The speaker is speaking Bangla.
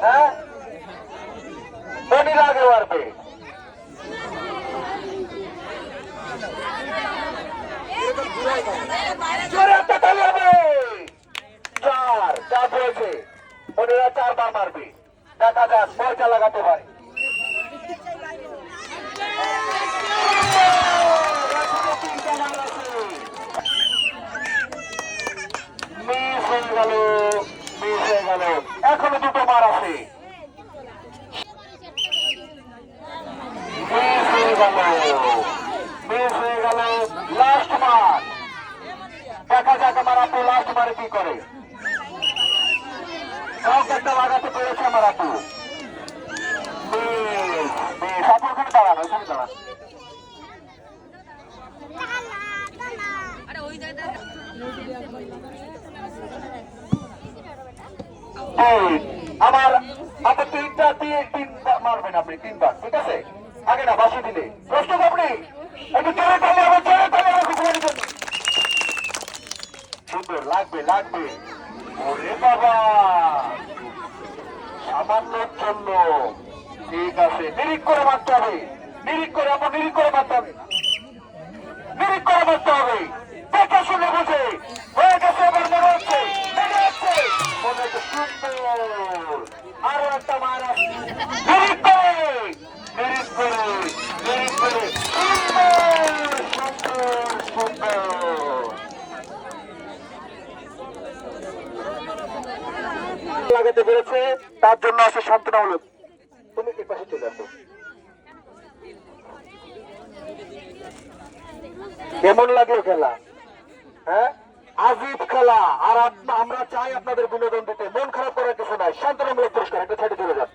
হ্যাঁ মনির আগে মারবে। জোরে একটা তালি হবে। চার হয়েছে, মনিরা 4 বার মারবে। দেখা যাক কয়টা লাগাতে পারে। মিস হয়ে গেল, মিস হয়ে গেল। এখনো 2টো মার আছে। মিস হয়ে গেল, মিস হয়ে গেল। লাস্ট মার, দেখা যাক আমার আপু লাস্ট মারে কি করে। কাউকে একটা লাগাতে পেরেছে আমার আপু। আপু ওখানে দাঁড়ান, ওখানে দাঁড়ান। আমার আপনি 3বার মারবেন, আপনি 3বার, ঠিক আছে? আগে না বাসি দিলে প্রস্তুত আপনি? একটু জোরে তালি হবে, জোরে তালি হবে কুকুরের জন্য। সুন্দর লাগবে, লাগবে। ওরে বাবা, সামান্যর জন্য। ঠিক আছে, নিরিখ করে মারতে হবে, নিরিখ করে, আপনার নিরিখ করে মারতে হবে, নিরিখ করে মারতে হবে। দেখে শুনে বুঝে হয়ে গেছে, এবার মনে হচ্ছে লেগে যাচ্ছে, মনে হচ্ছে সুন্দর। আরো একটা মার আসছে, নিরিখ করে, নিরিখ করে, নিরিখ করে। সুন্দর, সুন্দর, সুন্দর। লাগাতে পেরেছে, তার জন্য আছে সান্ত্বনামূলক। তুমি কি পাশে চলে আসো। কেমন লাগলো খেলা? হ্যাঁ, আজীব খেলা। আর আমরা চাই আপনাদের বিনোদন দিতে। মন খারাপ করার কিছু নাই, সান্ত্বনামূলক পুরস্কার। একটা ছেড়ে চলে যান।